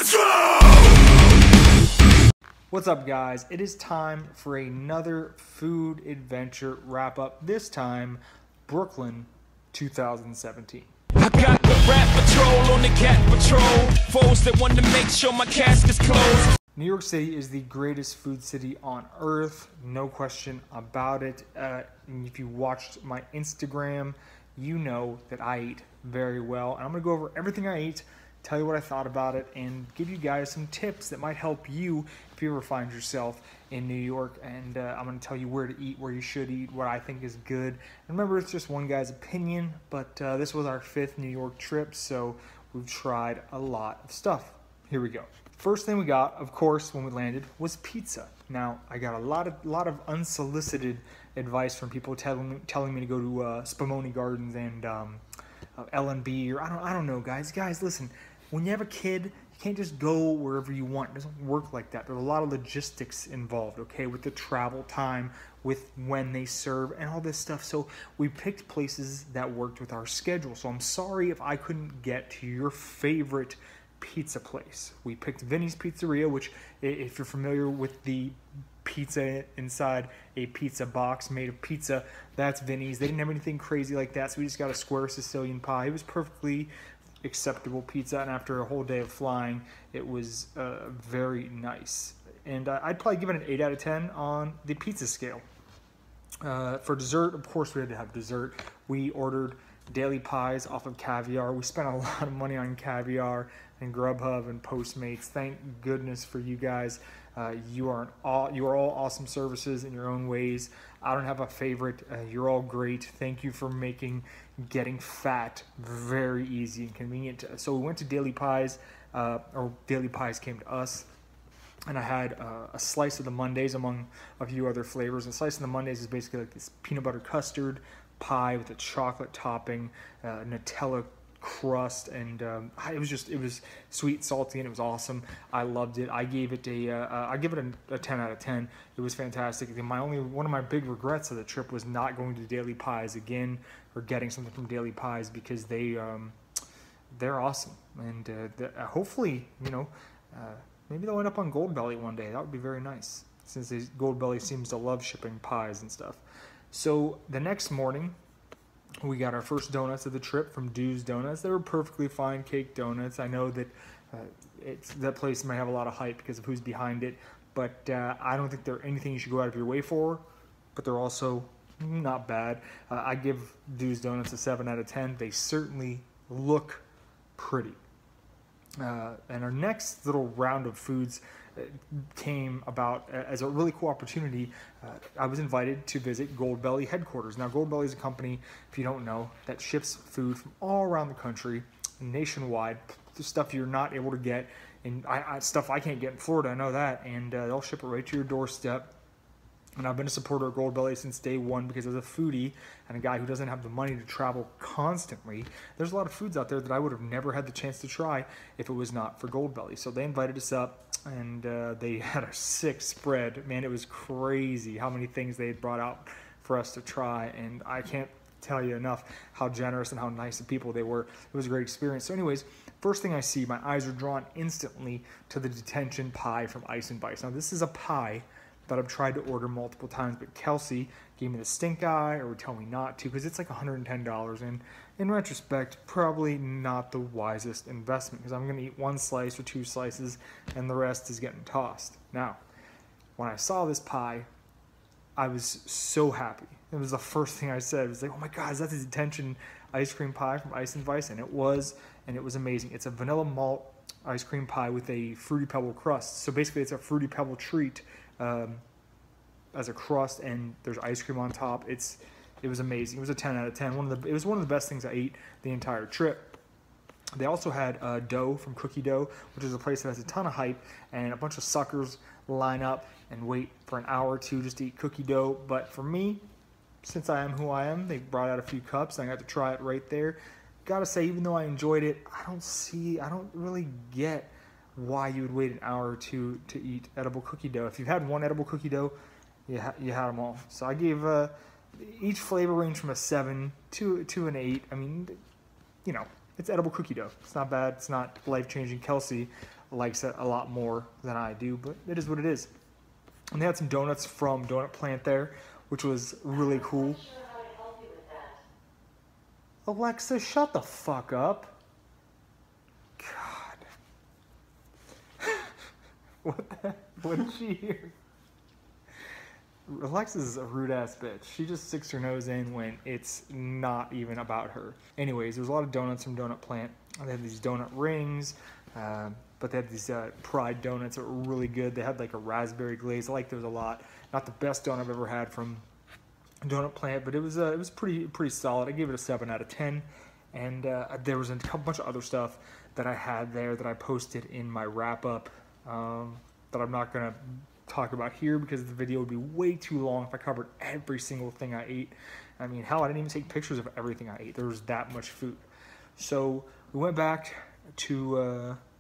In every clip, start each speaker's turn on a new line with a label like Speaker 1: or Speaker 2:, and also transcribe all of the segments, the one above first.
Speaker 1: Let's go!
Speaker 2: What's up, guys? It is time for another food adventure wrap up. This time, Brooklyn 2017.
Speaker 1: I got the rap patrol on the cat patrol. Foes that want to make sure my casket's closed.
Speaker 2: New York City is the greatest food city on earth, no question about it. And if you watched my Instagram, you know that I eat very well. And I'm going to go over everything I ate, tell you what I thought about it, and give you guys some tips that might help you if you ever find yourself in New York. And I'm going to tell you where to eat, where you should eat, what I think is good. And remember, it's just one guy's opinion, but this was our 5th New York trip, so we've tried a lot of stuff. Here we go. First thing we got, of course, when we landed, was pizza. Now, I got a lot of unsolicited advice from people telling me to go to Spumoni Gardens and L&B, or I don't know, guys. Guys, listen. When you have a kid, you can't just go wherever you want. It doesn't work like that. There's a lot of logistics involved, okay, with the travel time, with when they serve, and all this stuff. So we picked places that worked with our schedule. So I'm sorry if I couldn't get to your favorite pizza place. We picked Vinny's Pizzeria, which, if you're familiar with the pizza inside a pizza box made of pizza, that's Vinny's. They didn't have anything crazy like that, so we just got a square Sicilian pie. It was perfectly acceptable pizza, and after a whole day of flying, it was very nice. And I'd probably give it an 8 out of 10 on the pizza scale. For dessert, of course, we had to have dessert. We ordered daily pies off of Caviar. We spent a lot of money on Caviar and Grubhub and Postmates. Thank goodness for you guys. You are all awesome services in your own ways. I don't have a favorite. You're all great. Thank you for making getting fat very easy and convenient. So we went to Daily Pies, or Daily Pies came to us, and I had a slice of the Mondays among a few other flavors. A slice of the Mondays is basically like this peanut butter custard pie with a chocolate topping, Nutella crust, and it was sweet, salty, and it was awesome. I loved it. I gave it I give it a 10 out of 10. It was fantastic. One of my big regrets of the trip was not going to Daily Pies again, or getting something from Daily Pies, because they're awesome. And hopefully, maybe they'll end up on Goldbelly one day. That would be very nice, since Goldbelly seems to love shipping pies and stuff. So the next morning, we got our first donuts of the trip from Du's Donuts. They were perfectly fine cake donuts. I know that that place might have a lot of hype because of who's behind it, but I don't think they're anything you should go out of your way for, but they're also not bad. I give Du's Donuts a 7 out of 10. They certainly look pretty. And our next little round of foods came about as a really cool opportunity. I was invited to visit Goldbelly headquarters. Now, Goldbelly is a company, if you don't know, that ships food from all around the country, nationwide, stuff you're not able to get, and stuff I can't get in Florida, I know that, and they'll ship it right to your doorstep. And I've been a supporter of Goldbelly since day one, because as a foodie and a guy who doesn't have the money to travel constantly, there's a lot of foods out there that I would have never had the chance to try if it was not for Goldbelly. So they invited us up, and they had a sick spread. Man, it was crazy how many things they had brought out for us to try, and I can't tell you enough how generous and how nice of people they were. It was a great experience. So anyways, first thing I see, my eyes are drawn instantly to the detention pie from Ice and Vice. Now, this is a pie that I've tried to order multiple times, but Kelsey gave me the stink eye, or would tell me not to, because it's like $110, and in retrospect, probably not the wisest investment, because I'm going to eat 1 slice or 2 slices, and the rest is getting tossed. Now, when I saw this pie, I was so happy. It was the first thing I said. It was like, oh my God, is that the detention ice cream pie from Ice and Vice? And it was amazing. It's a vanilla malt ice cream pie with a Fruity Pebble crust. So basically, it's a Fruity Pebble treat as a crust, and there's ice cream on top. It was amazing. It was a 10 out of 10. It was one of the best things I ate the entire trip. They also had dough from Cookie Dough, which is a place that has a ton of hype, and a bunch of suckers line up and wait for an hour or two just to eat cookie dough. But for me, since I am who I am, they brought out a few cups, and I got to try it right there. Gotta say, even though I enjoyed it, I don't really get why you would wait an hour or two to eat edible cookie dough. If you've had one edible cookie dough, you had them all. So I gave each flavor range from a 7 to an 8. I mean, it's edible cookie dough. It's not bad. It's not life-changing. Kelsey likes it a lot more than I do, but it is what it is. And they had some donuts from Donut Plant there, which was really cool. Alexa, shut the fuck up. God. What did she hear? Alexa's a rude ass bitch. She just sticks her nose in when it's not even about her. Anyways, there's a lot of donuts from Donut Plant. They had these donut rings, but they had these Pride donuts that were really good. They had like a raspberry glaze. I like those a lot. Not the best donut I've ever had from Donut Plant, but it was pretty solid. I gave it a 7 out of 10. And there was a bunch of other stuff that I had there that I posted in my wrap up that I'm not gonna talk about here because the video would be way too long if I covered every single thing I ate. I mean, hell, I didn't even take pictures of everything I ate. There was that much food. So we went back to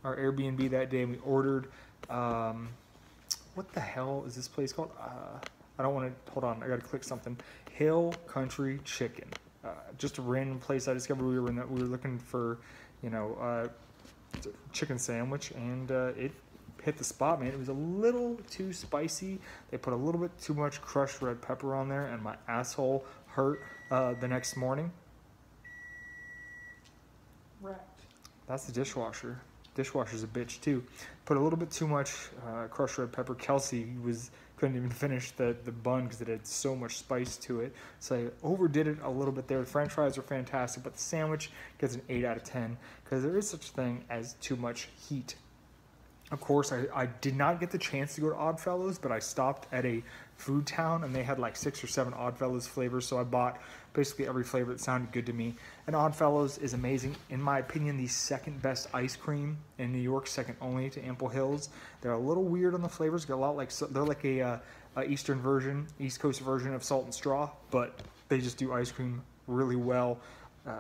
Speaker 2: our Airbnb that day and we ordered, what the hell is this place called? I don't want to, hold on, I got to click something. Hill Country Chicken. Just a random place I discovered we were looking for, you know, chicken sandwich, and it hit the spot, man. It was a little too spicy. They put a little bit too much crushed red pepper on there, and my asshole hurt the next morning.
Speaker 3: Wrecked.
Speaker 2: That's the dishwasher. Dishwasher's a bitch too. Put a little bit too much crushed red pepper. Kelsey couldn't even finish the bun because it had so much spice to it. So I overdid it a little bit there. The French fries are fantastic, but the sandwich gets an 8 out of 10 because there is such a thing as too much heat. Of course, I did not get the chance to go to Oddfellows, but I stopped at a food town and they had like 6 or 7 Oddfellows flavors, so I bought basically every flavor that sounded good to me. And Oddfellows is amazing. In my opinion, the second best ice cream in New York, second only to Ample Hills. They're a little weird on the flavors, got a lot like, they're like a East Coast version of Salt and Straw, but they just do ice cream really well.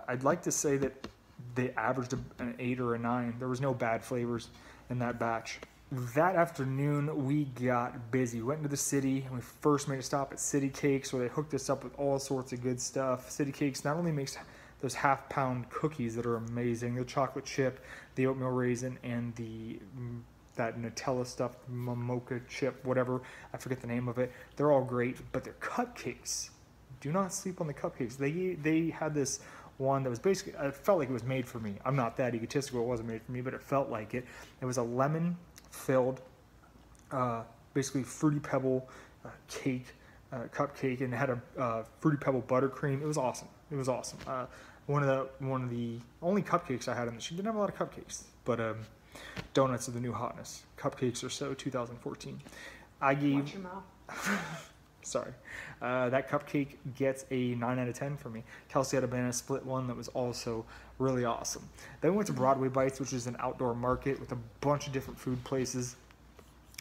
Speaker 2: I'd like to say that they averaged an 8 or a 9. There was no bad flavors in that batch. That afternoon, we got busy. We went into the city, and we first made a stop at City Cakes, where they hooked us up with all sorts of good stuff. City Cakes not only makes those half-pound cookies that are amazing, the chocolate chip, the oatmeal raisin, and that Nutella stuff, mocha chip, whatever, I forget the name of it. They're all great, but their cupcakes, do not sleep on the cupcakes. They had this one that was basically, it felt like it was made for me. I'm not that egotistical, it wasn't made for me, but it felt like it. It was a lemon-filled, basically Fruity Pebble cake, cupcake, and it had a Fruity Pebble buttercream. It was awesome. It was awesome. One of the only cupcakes I had in this. She didn't have a lot of cupcakes, but donuts are the new hotness. Cupcakes are so 2014. I gave.
Speaker 3: Watch your mouth.
Speaker 2: Sorry. That cupcake gets a 9 out of 10 for me. Kelsey had a banana split one that was also really awesome. Then we went to Broadway Bites, which is an outdoor market with a bunch of different food places.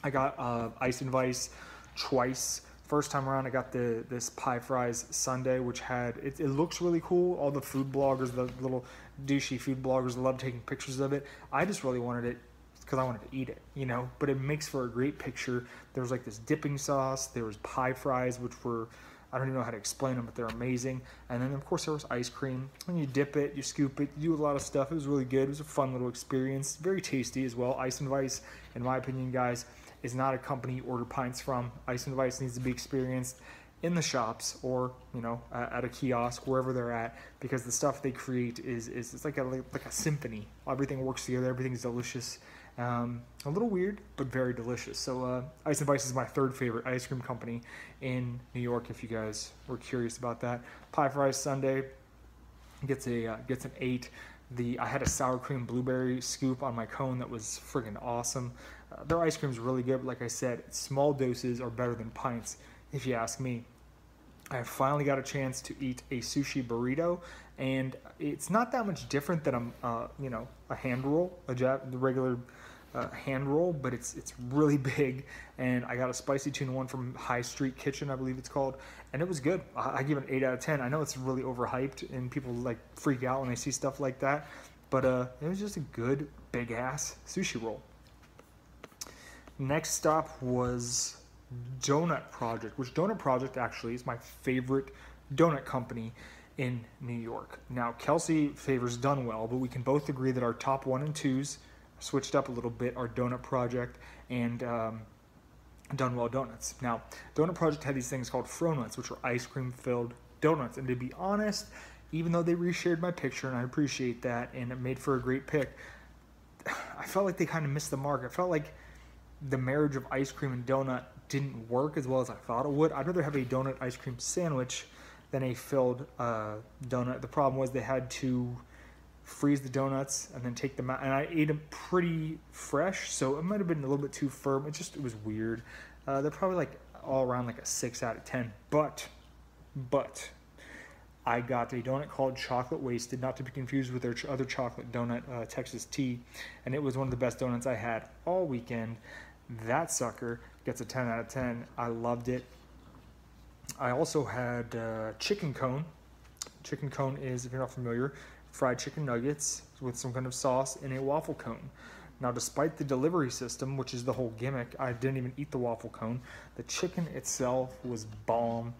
Speaker 2: I got Ice and Vice twice. First time around, I got this pie fries sundae, which had, it looks really cool. All the food bloggers, the little douchey food bloggers love taking pictures of it. I just really wanted it because I wanted to eat it, you know, but it makes for a great picture. There was like this dipping sauce, there was pie fries, which were, I don't even know how to explain them, but they're amazing. And then of course there was ice cream. When you dip it, you scoop it, you do a lot of stuff. It was really good. It was a fun little experience. Very tasty as well. Ice and Vice, in my opinion, guys, is not a company you order pints from. Ice and Vice needs to be experienced in the shops or, you know, at a kiosk, wherever they're at, because the stuff they create is it's like a symphony. Everything works together. Everything's delicious. A little weird, but very delicious. So Ice and Vice is my third favorite ice cream company in New York, if you guys were curious about that. Pie fries sundae gets an 8. I had a sour cream blueberry scoop on my cone that was friggin' awesome. Their ice cream is really good, but like I said, small doses are better than pints, if you ask me. I finally got a chance to eat a sushi burrito, and it's not that much different than a hand roll, the regular hand roll, but it's really big. And I got a spicy tuna one from High Street Kitchen, I believe it's called, and it was good. I give it an 8 out of 10. I know it's really overhyped, and people like freak out when they see stuff like that, but it was just a good big ass sushi roll. Next stop was Donut Project, which Donut Project actually is my favorite donut company in New York. Now, Kelsey favors Dunwell, but we can both agree that our top 1 and 2s, switched up a little bit our donut project and Dunwell Donuts. Now, Donut Project had these things called Fronuts, which are ice cream filled donuts. And to be honest, even though they reshared my picture, and I appreciate that, and it made for a great pic, I felt like they kind of missed the mark. I felt like the marriage of ice cream and donut didn't work as well as I thought it would. I'd rather have a donut ice cream sandwich than a filled donut. The problem was they had to freeze the donuts and then take them out, and I ate them pretty fresh, so it might have been a little bit too firm. It was weird. They're probably like all around like a 6 out of 10, but I got a donut called Chocolate Wasted, not to be confused with their other chocolate donut, Texas Tea, and it was one of the best donuts I had all weekend. That sucker gets a 10 out of 10. I loved it. I also had chicken cone. Chicken cone is, if you're not familiar, fried chicken nuggets with some kind of sauce in a waffle cone. Now, despite the delivery system, which is the whole gimmick, I didn't even eat the waffle cone. The chicken itself was bomb,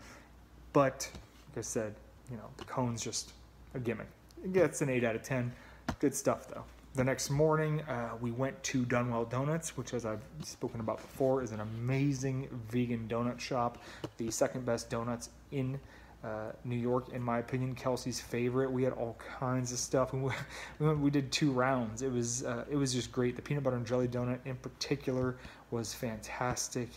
Speaker 2: but like I said, you know, the cone's just a gimmick. It gets an 8 out of 10. Good stuff, though. The next morning, we went to Dunwell Donuts, which, as I've spoken about before, is an amazing vegan donut shop. The second best donuts in New York, in my opinion. Kelsey's favorite. We had all kinds of stuff, and we did 2 rounds. It was just great. The peanut butter and jelly donut in particular was fantastic.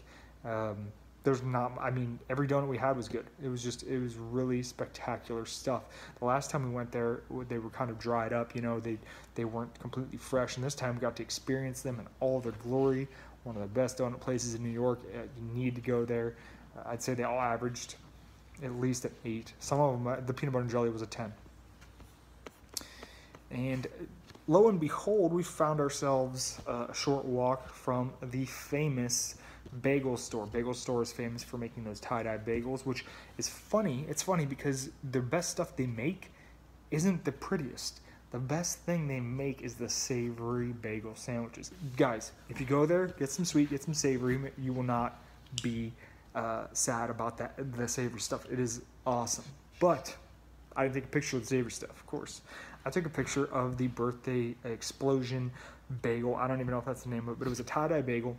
Speaker 2: Every donut we had was good. It was really spectacular stuff. The last time we went there, they were kind of dried up, you know, they weren't completely fresh, and this time we got to experience them in all their glory. One of the best donut places in New York. You need to go there. I'd say they all averaged at least an 8. Some of them, the peanut butter and jelly was a 10. And lo and behold, we found ourselves a short walk from the famous bagel store. Bagel store is famous for making those tie-dye bagels, which is funny. It's funny because the best stuff they make isn't the prettiest. The best thing they make is the savory bagel sandwiches. Guys, if you go there, get some sweet, get some savory. You will not be sad about the savory stuff. It is awesome. But I didn't take a picture of the savory stuff, of course. I took a picture of the birthday explosion bagel. I don't even know if that's the name of it, but it was a tie-dye bagel.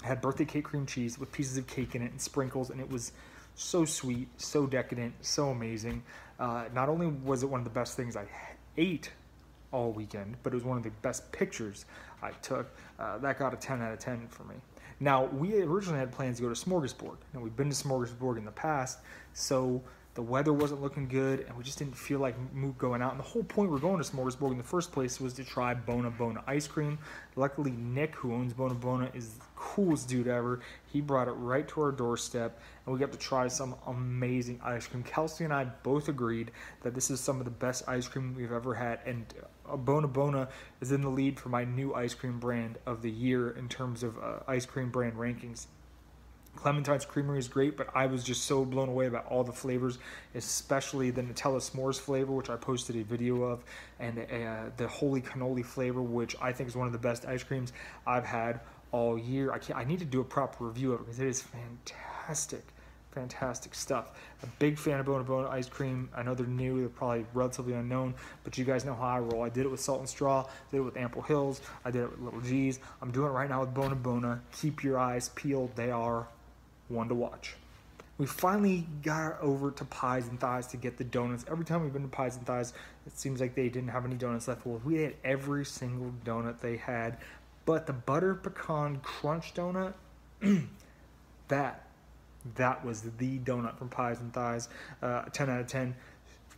Speaker 2: It had birthday cake cream cheese with pieces of cake in it and sprinkles, and it was so sweet, so decadent, so amazing. Not only was it one of the best things I ate all weekend, but it was one of the best pictures I took. That got a 10 out of 10 for me. Now, we originally had plans to go to Smorgasburg, and we've been to Smorgasburg in the past, so the weather wasn't looking good, and we just didn't feel like going out. And the whole point we're going to Smorgasburg in the first place was to try Bona Bona ice cream. Luckily, Nick, who owns Bona Bona, is the coolest dude ever. He brought it right to our doorstep, and we got to try some amazing ice cream. Kelsey and I both agreed that this is some of the best ice cream we've ever had, and Bona Bona is in the lead for my new ice cream brand of the year in terms of ice cream brand rankings. Clementine's Creamery is great, but I was just so blown away by all the flavors, especially the Nutella S'mores flavor, which I posted a video of, and the Holy Cannoli flavor, which I think is one of the best ice creams I've had all year. I need to do a proper review of it because it is fantastic stuff. A big fan of Bona Bona ice cream. I know they're new, they're probably relatively unknown, but you guys know how I roll. I did it with Salt and Straw, did it with Ample Hills, I did it with Little G's. I'm doing it right now with Bona Bona. Keep your eyes peeled. They are one to watch. We finally got over to Pies and Thighs to get the donuts. Every time we've been to Pies and Thighs, it seems like they didn't have any donuts left. Well, we ate every single donut they had, but the butter pecan crunch donut, that was the donut from Pies and Thighs. 10 out of 10.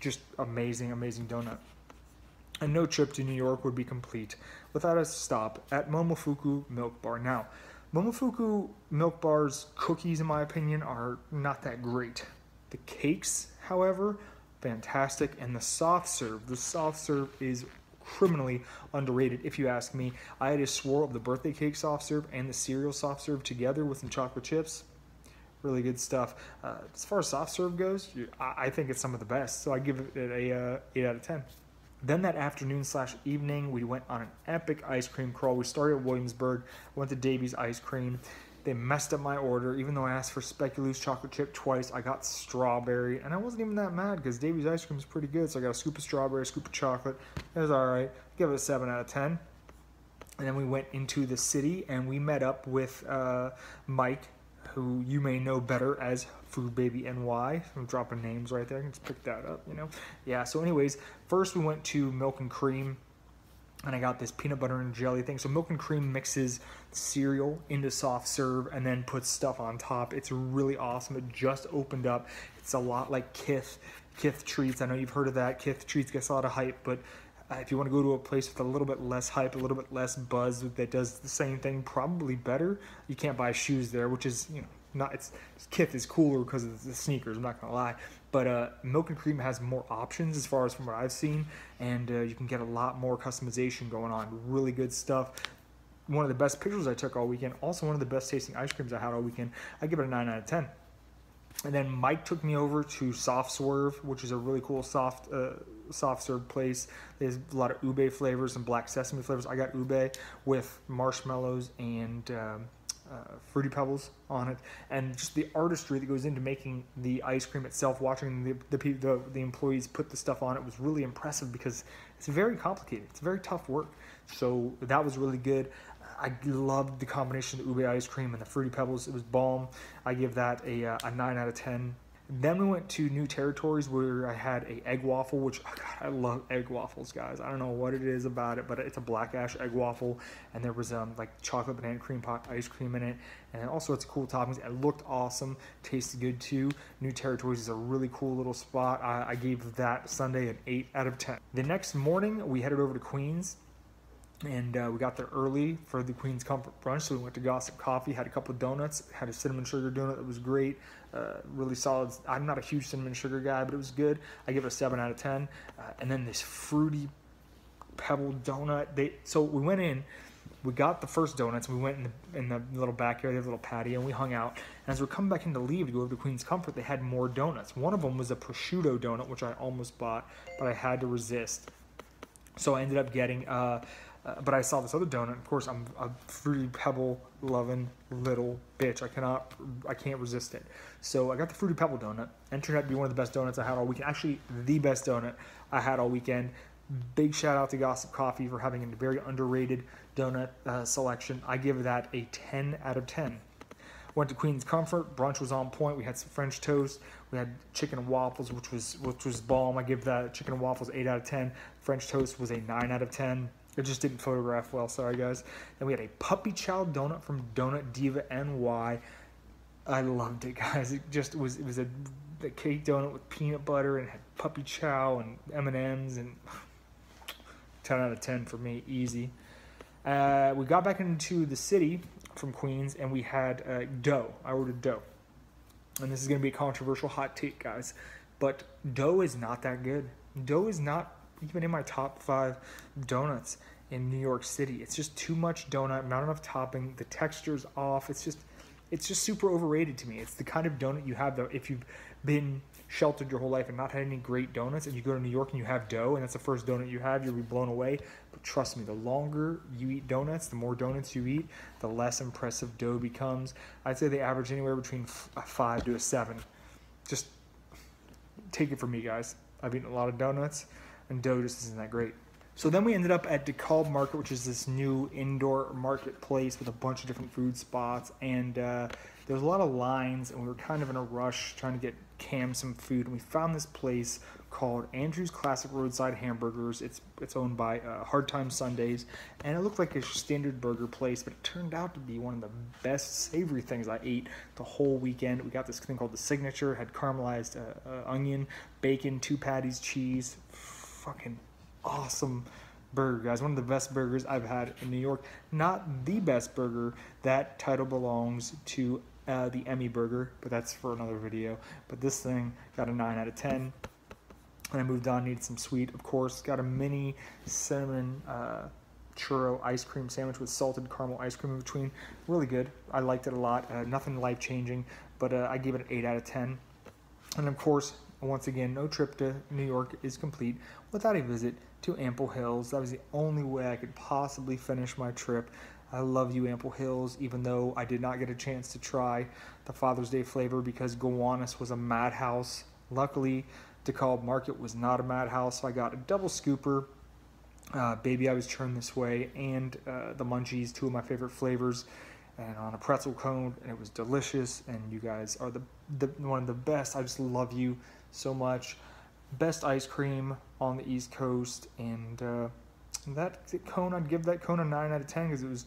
Speaker 2: Just amazing donut. And no trip to New York would be complete without a stop at Momofuku Milk Bar. Now, Momofuku Milk Bar's cookies, in my opinion, are not that great. The cakes, however, fantastic. And the soft serve is criminally underrated, if you ask me. I had a swirl of the birthday cake soft serve and the cereal soft serve together with some chocolate chips. Really good stuff. As far as soft serve goes, I think it's some of the best, so I give it a 8 out of 10. Then that afternoon/evening, we went on an epic ice cream crawl. We started at Williamsburg, went to Davy's Ice Cream. They messed up my order. Even though I asked for speculoos chocolate chip twice, I got strawberry, and I wasn't even that mad because Davy's Ice Cream is pretty good. So I got a scoop of strawberry, a scoop of chocolate. It was all right. Give it a 7 out of 10. And then we went into the city and we met up with Mike, who you may know better as Food Baby NY. I'm dropping names right there. I can just pick that up, you know. Yeah, so anyways, first we went to Milk and Cream, and I got this peanut butter and jelly thing. So Milk and Cream mixes cereal into soft serve and then puts stuff on top. It's really awesome. It just opened up. It's a lot like Kith Treats. I know you've heard of that. Kith Treats gets a lot of hype, but if you want to go to a place with a little bit less hype, a little bit less buzz that does the same thing, probably better. You can't buy shoes there, which is, you know, not, it's Kith is cooler because of the sneakers, I'm not gonna lie, but Milk and Cream has more options as far as from what I've seen, and you can get a lot more customization going on. Really good stuff. One of the best pictures I took all weekend. Also one of the best tasting ice creams I had all weekend. I give it a 9 out of 10. And then Mike took me over to Soft Swerve, which is a really cool soft serve place. There's a lot of ube flavors and black sesame flavors. I got ube with marshmallows and Fruity Pebbles on it, and just the artistry that goes into making the ice cream itself. Watching the employees put the stuff on it was really impressive because it's very complicated. It's very tough work. So that was really good. I loved the combination of the ube ice cream and the Fruity Pebbles. It was bomb. I give that a 9 out of 10. Then we went to New Territories where I had a egg waffle, which, oh God, I love egg waffles, guys. I don't know what it is about it, but it's a black ash egg waffle, and there was like chocolate banana cream pot ice cream in it, and all sorts of cool toppings. It looked awesome, tasted good too. New Territories is a really cool little spot. I gave that Sunday an 8 out of 10. The next morning, we headed over to Queens. And we got there early for the Queen's Comfort Brunch, so we went to Gossip Coffee, had a couple of donuts, had a cinnamon sugar donut that was great, really solid. I'm not a huge cinnamon sugar guy, but it was good. I give it a 7 out of 10. And then this Fruity Pebble donut. So we went in, we got the first donuts, and we went in the little backyard, they have a little patio, and we hung out. And as we're coming back in to leave to go over to Queen's Comfort, they had more donuts. One of them was a prosciutto donut, which I almost bought, but I had to resist. So I ended up getting... but I saw this other donut. Of course, I'm a Fruity Pebble loving little bitch. I can't resist it. So I got the Fruity Pebble donut, and turned out to be one of the best donuts I had all weekend. Actually, the best donut I had all weekend. Big shout out to Gossip Coffee for having a very underrated donut selection. I give that a 10 out of 10. Went to Queen's Comfort. Brunch was on point. We had some French toast. We had chicken and waffles, which was bomb. I give that chicken and waffles 8 out of 10. French toast was a 9 out of 10. It just didn't photograph well, sorry guys. Then we had a puppy chow donut from Donut Diva NY. I loved it, guys. It was a cake donut with peanut butter and had puppy chow and M&Ms, and 10 out of 10 for me, easy. We got back into the city from Queens, and we had dough. I ordered dough. And this is going to be a controversial hot take, guys, but dough is not that good. Dough is not even in my top 5 donuts in New York City. It's just too much donut, not enough topping, the texture's off. It's just super overrated to me. It's the kind of donut you have, though, if you've been sheltered your whole life and not had any great donuts, and you go to New York and you have dough, and that's the first donut you have, you'll be blown away. But trust me, the longer you eat donuts, the more donuts you eat, the less impressive dough becomes. I'd say they average anywhere between a 5 to a 7. Just take it from me, guys. I've eaten a lot of donuts, and dough just isn't that great. So then we ended up at DeKalb Market, which is this new indoor marketplace with a bunch of different food spots, and there was a lot of lines, and we were kind of in a rush trying to get Cam some food, and we found this place called Andrew's Classic Roadside Hamburgers. It's owned by Hard Time Sundays, and it looked like a standard burger place, but it turned out to be one of the best savory things I ate the whole weekend. We got this thing called the Signature. It had caramelized onion, bacon, 2 patties, cheese. Fucking awesome burger, guys. One of the best burgers I've had in New York. Not the best burger. That title belongs to the Emmy burger, but that's for another video. But this thing got a 9 out of 10. And I moved on, needed some sweet, of course. Got a mini cinnamon churro ice cream sandwich with salted caramel ice cream in between. Really good. I liked it a lot. Nothing life-changing, but I gave it an 8 out of 10. And of course, once again, no trip to New York is complete without a visit to Ample Hills. That was the only way I could possibly finish my trip. I love you, Ample Hills, even though I did not get a chance to try the Father's Day flavor because Gowanus was a madhouse. Luckily, DeKalb Market was not a madhouse, so I got a double scooper Baby I Was Turned This Way, and the Munchies, 2 of my favorite flavors, and on a pretzel cone, and it was delicious, and you guys are the one of the best. I just love you so much. Best ice cream on the East Coast, and that cone, I'd give that cone a 9 out of 10 because it was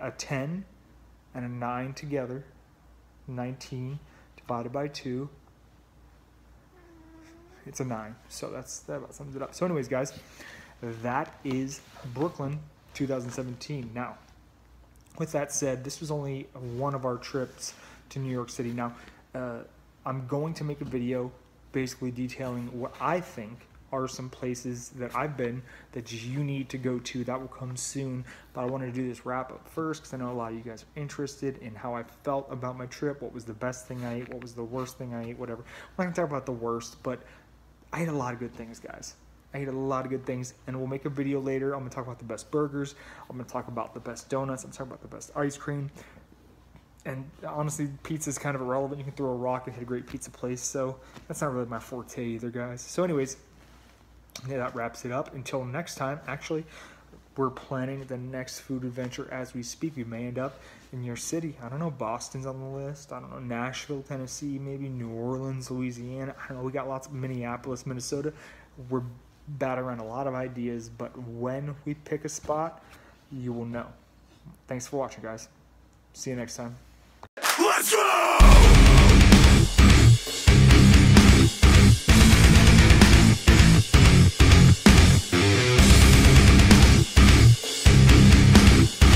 Speaker 2: a 10 and a 9 together. 19 divided by 2. It's a 9. So that about sums it up. So anyways, guys, that is Brooklyn 2017. Now, with that said, this was only one of our trips to New York City. Now, I'm going to make a video basically detailing what I think are some places that I've been that you need to go to. That will come soon, but I wanted to do this wrap up first because I know a lot of you guys are interested in how I felt about my trip, what was the best thing I ate, what was the worst thing I ate, whatever. I'm not going to talk about the worst, but I ate a lot of good things, guys. I ate a lot of good things, and we'll make a video later. I'm going to talk about the best burgers. I'm going to talk about the best donuts. I'm going to talk about the best ice cream. And honestly, pizza is kind of irrelevant. You can throw a rock and hit a great pizza place, so that's not really my forte either, guys. So anyways, yeah, that wraps it up. Until next time, actually, we're planning the next food adventure as we speak. We may end up in your city. I don't know, Boston's on the list. I don't know, Nashville, Tennessee, maybe New Orleans, Louisiana. I don't know, we got lots of Minneapolis, Minnesota. We're batting around a lot of ideas, but when we pick a spot, you will know. Thanks for watching, guys. See you next time.
Speaker 1: Let's go!